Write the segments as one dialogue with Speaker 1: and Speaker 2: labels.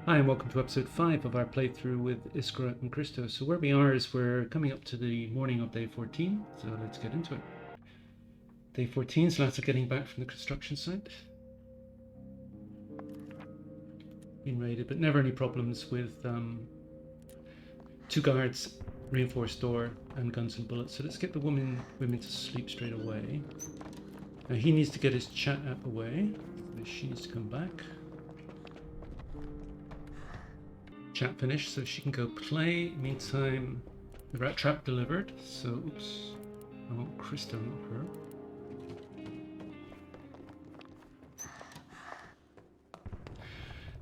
Speaker 1: Hi and welcome to episode 5 of our playthrough with Iskra and Christo. So where we are is we're coming up to the morning of day 14, so let's get into it. Day 14 is lads are getting back from the construction site. Been raided, but never any problems with 2 guards, reinforced door, and guns and bullets. So let's get the women to sleep straight away. Now he needs to get his chat app away, so she needs to come back. Chat finished, so she can go play. Meantime, the rat trap delivered. So, oops. Oh, Christo, not her.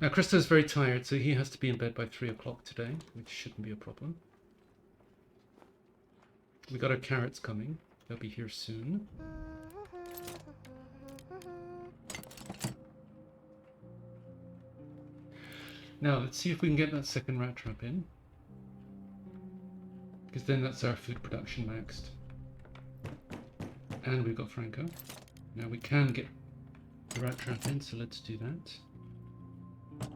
Speaker 1: Now, Christo's very tired, so he has to be in bed by 3 o'clock today, which shouldn't be a problem. We got our carrots coming. They'll be here soon. Now, let's see if we can get that second rat trap in. Because then that's our food production maxed. And we've got Franco. Now we can get the rat trap in, so let's do that.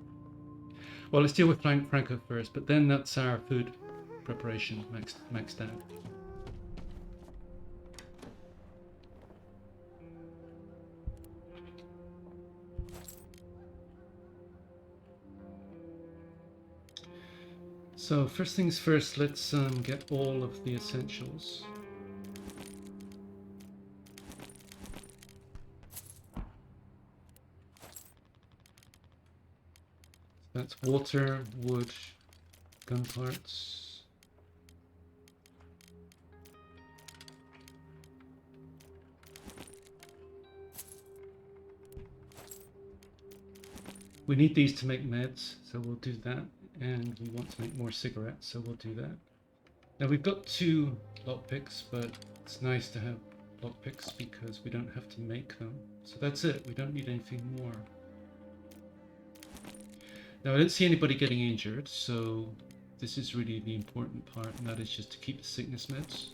Speaker 1: Well, let's deal with Franco first, but then that's our food preparation maxed out. So first things first, let's get all of the essentials. That's water, wood, gun parts. We need these to make meds, so we'll do that. And we want to make more cigarettes, so we'll do that. Now we've got 2 lockpicks, but it's nice to have lockpicks because we don't have to make them. So that's it, we don't need anything more. Now I don't see anybody getting injured, so this is really the important part, and that is just to keep the sickness meds.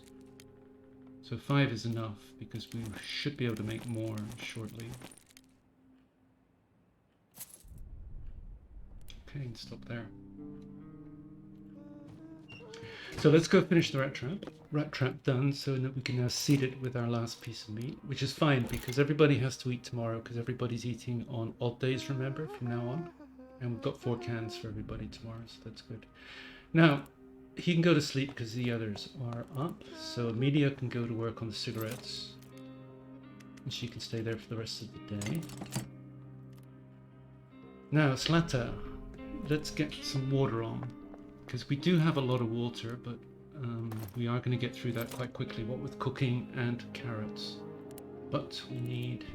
Speaker 1: So 5 is enough, because we should be able to make more shortly. Okay, and stop there. So let's go finish the rat trap. Rat trap done, so that we can now seed it with our last piece of meat, which is fine because everybody has to eat tomorrow because everybody's eating on odd days, remember, from now on. And we've got 4 cans for everybody tomorrow, so that's good. Now, he can go to sleep because the others are up. So Amelia can go to work on the cigarettes. And she can stay there for the rest of the day. Now, Slata, let's get some water on. Because we do have a lot of water, but we are going to get through that quite quickly, what with cooking and carrots. But we need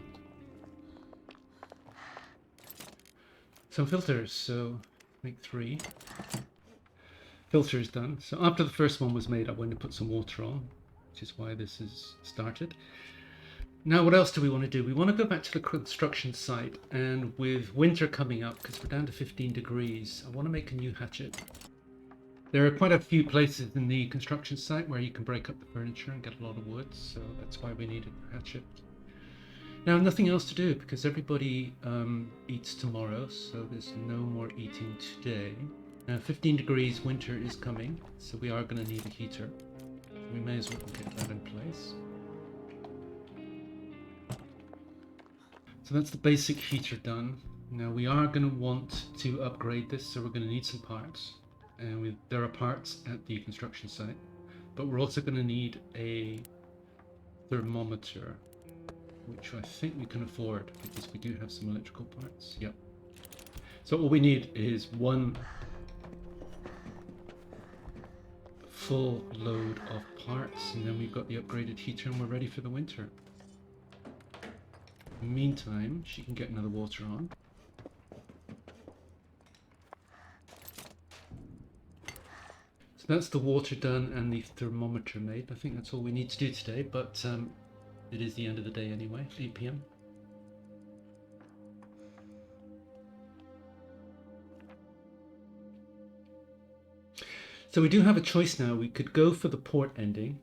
Speaker 1: some filters, so make 3. Filter is done. So after the first one was made, I went to put some water on, which is why this is started. Now, what else do we want to do? We want to go back to the construction site, and with winter coming up, because we're down to 15 degrees, I want to make a new hatchet. There are quite a few places in the construction site where you can break up the furniture and get a lot of wood, so that's why we needed a hatchet. Now, nothing else to do because everybody eats tomorrow, so there's no more eating today. Now, 15 degrees, winter is coming, so we are going to need a heater. We may as well get that in place. So that's the basic heater done. Now, we are going to want to upgrade this, so we're going to need some parts. And there are parts at the construction site, but we're also going to need a thermometer, which I think we can afford because we do have some electrical parts. Yep. So all we need is 1 full load of parts, and then we've got the upgraded heater and we're ready for the winter. In the meantime, she can get another water on. That's the water done and the thermometer made. I think that's all we need to do today, but it is the end of the day anyway, 8 PM. So we do have a choice now. We could go for the port ending.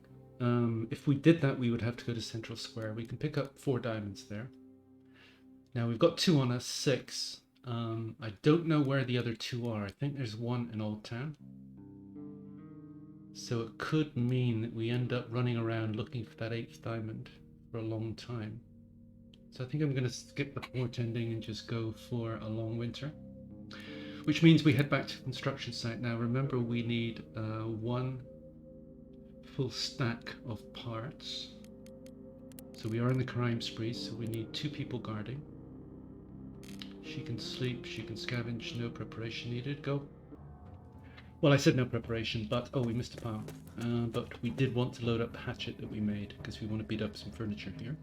Speaker 1: If we did that, we would have to go to Central Square. We can pick up 4 diamonds there. Now we've got 2 on us, 6. I don't know where the other two are. I think there's one in Old Town. So it could mean that we end up running around looking for that 8th diamond for a long time. So I think I'm going to skip the port ending and just go for a long winter. Which means we head back to the construction site. Now remember, we need one full stack of parts. So we are in the crime spree, so we need 2 people guarding. She can sleep, she can scavenge, no preparation needed. Go. Well, I said no preparation, but oh, we missed a pile. But we did want to load up the hatchet that we made because we want to beat up some furniture here.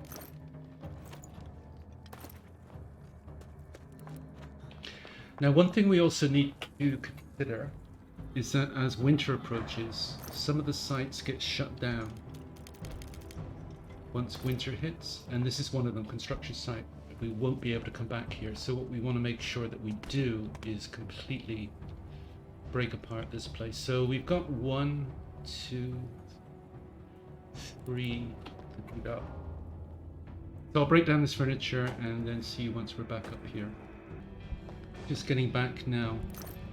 Speaker 1: Now, one thing we also need to consider is that as winter approaches, some of the sites get shut down once winter hits, and this is one of them, construction site. We won't be able to come back here, so what we want to make sure that we do is completely break apart this place. So we've got 1, 2, 3 to do that. So I'll break down this furniture and then see you once we're back up here. Just getting back now.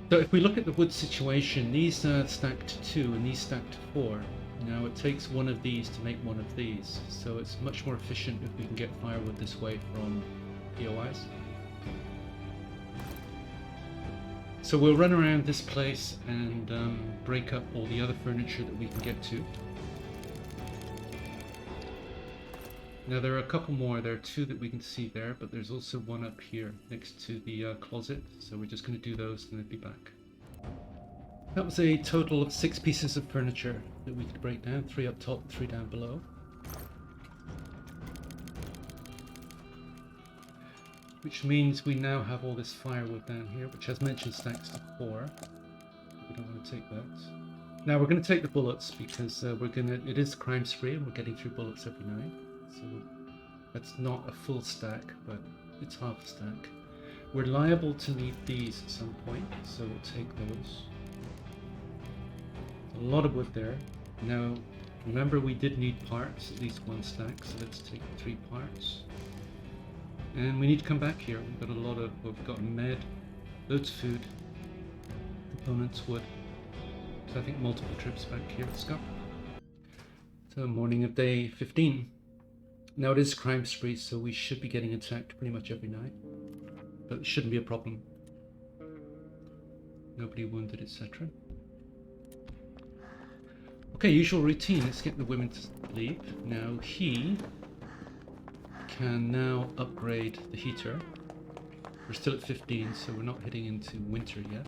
Speaker 1: So if we look at the wood situation, these stack to 2 and these stack to 4. Now it takes one of these to make one of these, so it's much more efficient if we can get firewood this way from POIs. So we'll run around this place and break up all the other furniture that we can get to. Now there are a couple more. There are 2 that we can see there, but there's also one up here next to the closet. So we're just going to do those and then be back. That was a total of 6 pieces of furniture that we could break down. 3 up top, 3 down below. Which means we now have all this firewood down here, which as mentioned stacks to 4. We don't want to take that. Now we're going to take the bullets because it is crime spree and we're getting through bullets every night. So that's not a full stack, but it's half a stack. We're liable to need these at some point, so we'll take those. A lot of wood there. Now remember, we did need parts, at least 1 stack, so let's take 3 parts. And we need to come back here. We've got a lot of, well, we've got med, loads of food, components, wood. So I think multiple trips back here. Let's go. So morning of day 15. Now it is crime spree, so we should be getting attacked pretty much every night. But it shouldn't be a problem. Nobody wounded, etc. Okay, usual routine. Let's get the women to sleep. Now he can now upgrade the heater. We're still at 15, so we're not heading into winter yet.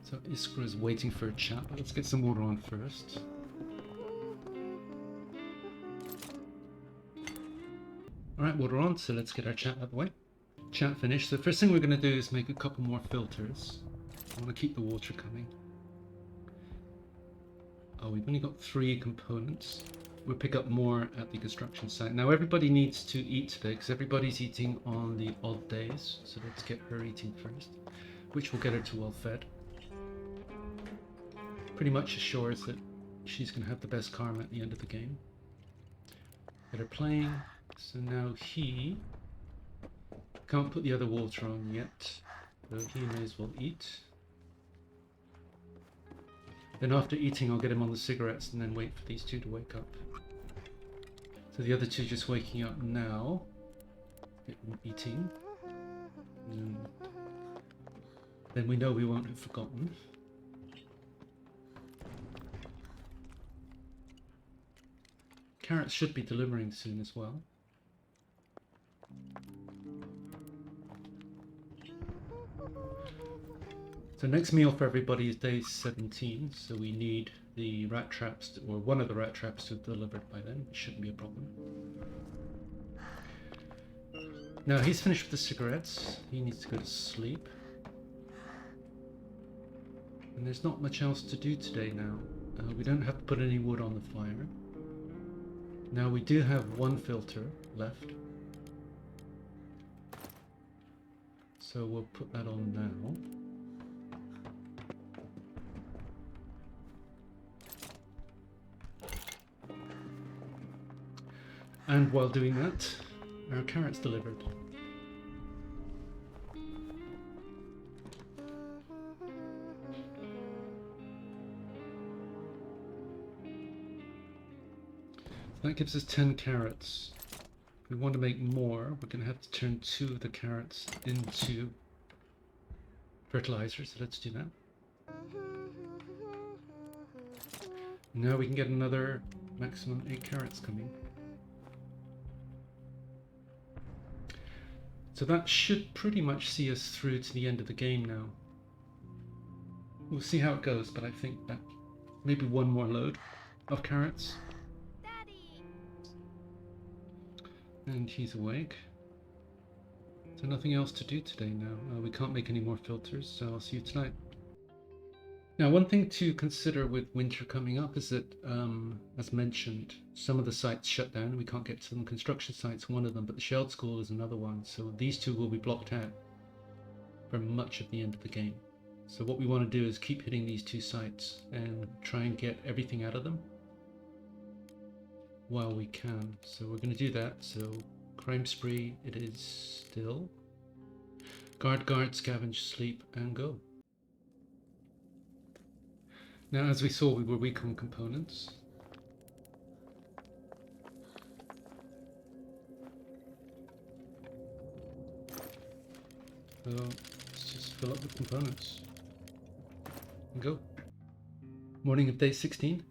Speaker 1: So Iskra is waiting for a chat, but let's get some water on first. Alright, water on, so let's get our chat out of the way. Chat finished. So the first thing we're going to do is make a couple more filters. I want to keep the water coming. Oh, we've only got 3 components. We'll pick up more at the construction site. Now everybody needs to eat today because everybody's eating on the odd days. So let's get her eating first, which will get her to well fed. Pretty much assures that she's going to have the best karma at the end of the game. Get her playing. So now he can't put the other water on yet, so he may as well eat. Then after eating, I'll get him on the cigarettes and then wait for these 2 to wake up. So the other 2 just waking up now. Get them eating. And then we know we won't have forgotten. Carrots should be delivering soon as well. So next meal for everybody is day 17, so we need the rat traps, or one of the rat traps to have delivered by then. It shouldn't be a problem. Now he's finished with the cigarettes. He needs to go to sleep. And there's not much else to do today now. We don't have to put any wood on the fire. Now we do have 1 filter left. So we'll put that on now. And while doing that, Our carrots delivered. That gives us 10 carrots. If we want to make more, we're going to have to turn 2 of the carrots into fertilizer, so let's do that. Now we can get another maximum 8 carrots coming. So that should pretty much see us through to the end of the game now. We'll see how it goes, but I think that maybe one more load of carrots. And he's awake. So nothing else to do today now. We can't make any more filters, so I'll see you tonight. Now, one thing to consider with winter coming up is that, as mentioned, some of the sites shut down. We can't get to them. Construction sites, one of them, but the Shelled School is another one. So these two will be blocked out for much of the end of the game. So what we want to do is keep hitting these two sites and try and get everything out of them while we can. So we're going to do that. So crime spree, it is still. Guard, scavenge, sleep, and go. Now, as we saw, we were weak on components. So let's just fill up with components and go. Morning of day 16.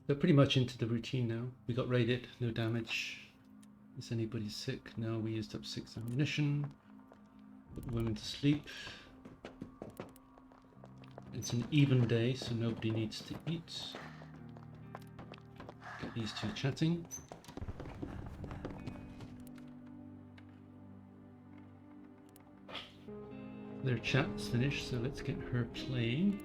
Speaker 1: They're pretty much into the routine now. We got raided, no damage. Is anybody sick? No, we used up 6 ammunition. Put the women to sleep. It's an even day, so nobody needs to eat. Get these two chatting. Their chat's finished, so let's get her playing.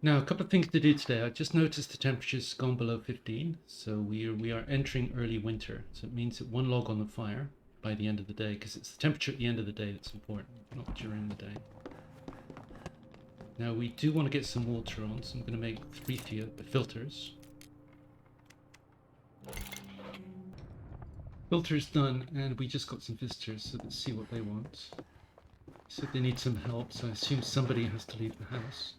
Speaker 1: Now, a couple of things to do today. I just noticed the temperature's gone below 15, so we are entering early winter. So it means that one log on the fire by the end of the day, because it's the temperature at the end of the day that's important, not during the day. Now we do want to get some water on, so I'm going to make 3 filters. Filters done, and we just got some visitors, so let's see what they want. So they need some help, so I assume somebody has to leave the house.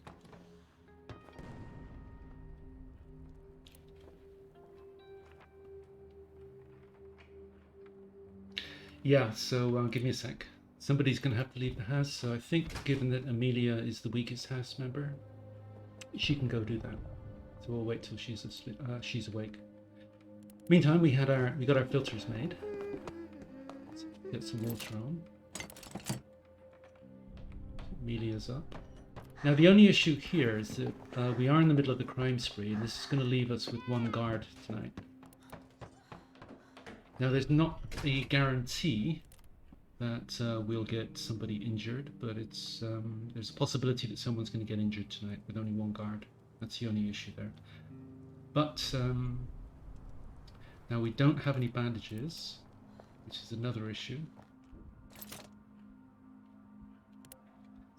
Speaker 1: Yeah, so give me a sec. Somebody's going to have to leave the house, so I think given that Amelia is the weakest house member, she can go do that. So we'll wait till she's asleep, she's awake. Meantime, we got our filters made. Let's get some water on. Amelia's up. Now the only issue here is that we are in the middle of the crime spree, and this is going to leave us with 1 guard tonight. Now there's not a guarantee that we'll get somebody injured, but it's there's a possibility that someone's going to get injured tonight with only 1 guard. That's the only issue there. But now we don't have any bandages, which is another issue.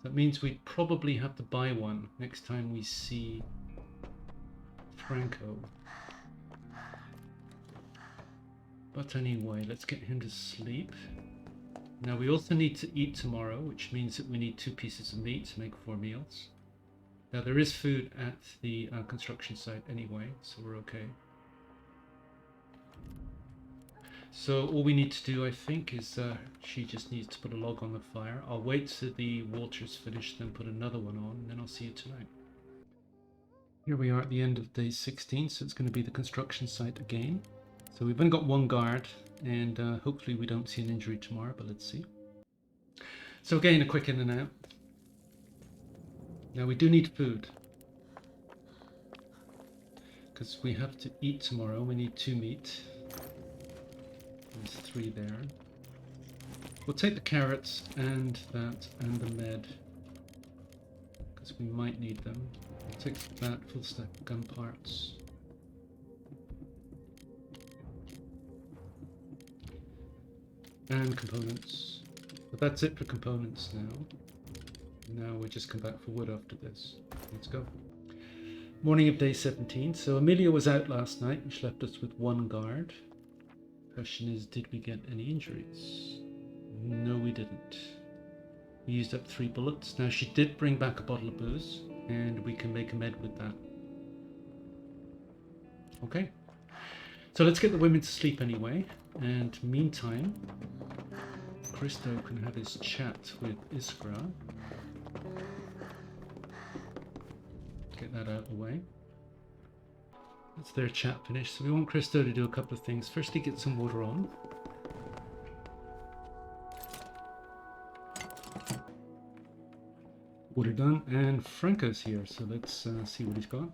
Speaker 1: That means we probably have to buy one next time we see Franco. But anyway, let's get him to sleep. Now we also need to eat tomorrow, which means that we need 2 pieces of meat to make 4 meals. Now there is food at the construction site anyway, so we're okay. So all we need to do, I think, is she just needs to put a log on the fire. I'll wait till the water's finished, then put another one on, and then I'll see you tonight. Here we are at the end of day 16, so it's going to be the construction site again. So we've only got 1 guard, and hopefully we don't see an injury tomorrow, but let's see. So again, a quick in and out. Now we do need food, because we have to eat tomorrow. We need 2 meat. There's 3 there. We'll take the carrots and that and the med, because we might need them. We'll take that, full stack of gun parts. And components. But that's it for components now. Now we just come back for wood after this. Let's go. Morning of day 17. So Amelia was out last night, which left us with one guard. Question is, did we get any injuries? No, we didn't. We used up 3 bullets. Now she did bring back a bottle of booze, and we can make a med with that. Okay. So let's get the women to sleep anyway. And meantime, Christo can have his chat with Iskra. Get that out of the way. That's their chat finished. So we want Christo to do a couple of things. Firstly, get some water on. Water done. And Franco's here, so let's see what he's got.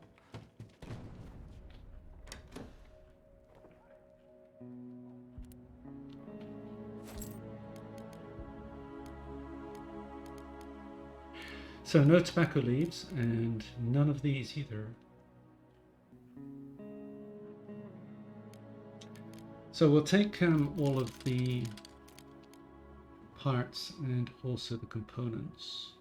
Speaker 1: So no tobacco leaves, and none of these either. So we'll take all of the parts and also the components.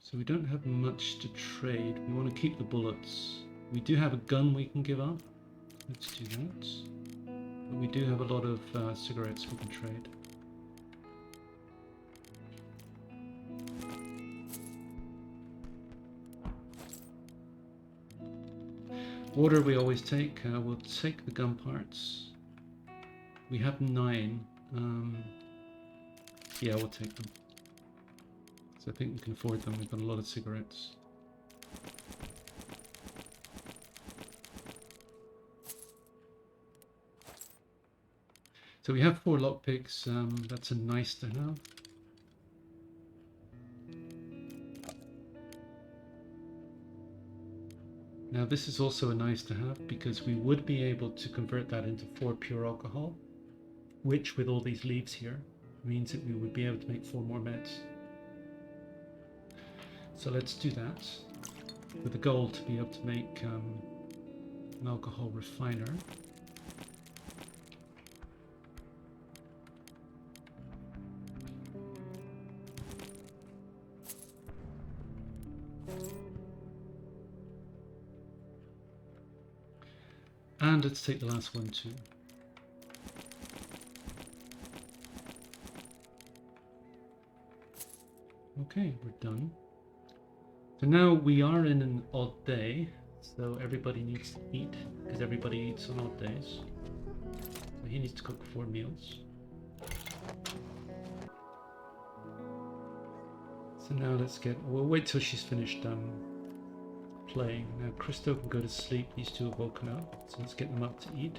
Speaker 1: So we don't have much to trade. We want to keep the bullets. We do have a gun we can give up. Let's do that. But we do have a lot of cigarettes we can trade. Water we always take. We'll take the gun parts. We have 9. Yeah, we'll take them. So I think we can afford them. We've got a lot of cigarettes. So we have 4 lockpicks. That's a nice to have. Now this is also a nice to have because we would be able to convert that into 4 pure alcohol, which with all these leaves here means that we would be able to make 4 more meds. So let's do that with the goal to be able to make an alcohol refiner. And let's take the last one too. Okay, we're done. So now we are in an odd day, so everybody needs to eat, because everybody eats on odd days. So he needs to cook 4 meals. So now we'll wait till she's finished playing. Now Christo can go to sleep, these 2 have woken up, so let's get them up to eat.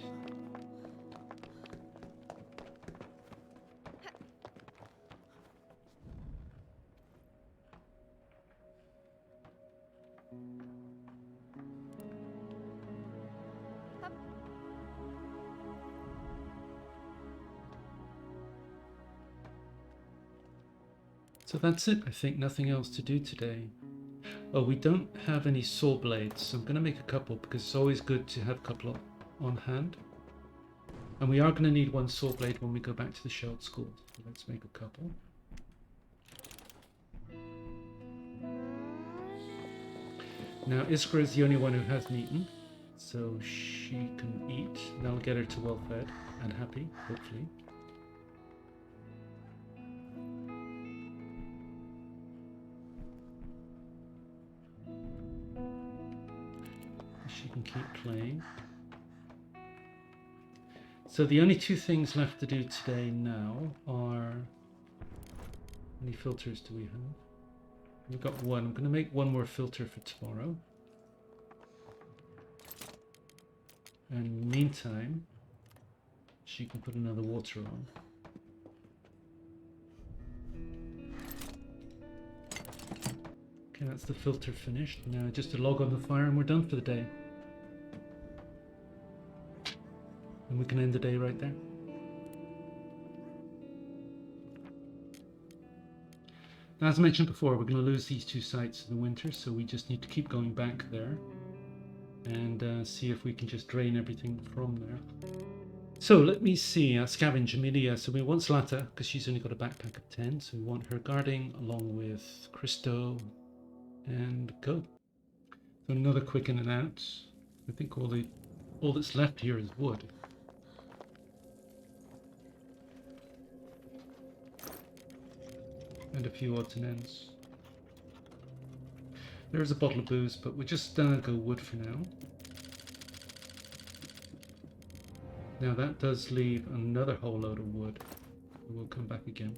Speaker 1: So that's it, I think. Nothing else to do today. Oh, we don't have any saw blades, so I'm going to make a couple because it's always good to have a couple on hand. And we are going to need 1 saw blade when we go back to the Sheld School. So let's make a couple. Now Iskra is the only one who hasn't eaten, so she can eat. That'll get her to well fed and happy, hopefully. She can keep playing. So the only 2 things left to do today now are... How many filters do we have? We've got 1. I'm going to make 1 more filter for tomorrow. And meantime, she can put another water on. Okay, that's the filter finished. Now just to log on the fire and we're done for the day. And we can end the day right there. Now, as I mentioned before, we're going to lose these 2 sites in the winter, so we just need to keep going back there and see if we can just drain everything from there. So let me see, scavenge Amelia. So we want Zlata because she's only got a backpack of 10, so we want her guarding along with Christo and go. So another quick in and out. I think all that's left here is wood. And a few odds and ends. There's a bottle of booze, but we'll just go wood for now. Now that does leave another whole load of wood. We'll come back again.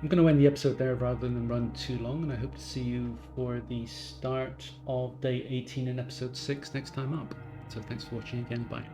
Speaker 1: I'm going to end the episode there rather than run too long, and I hope to see you for the start of day 18 in episode 6 next time up. So thanks for watching again. Bye.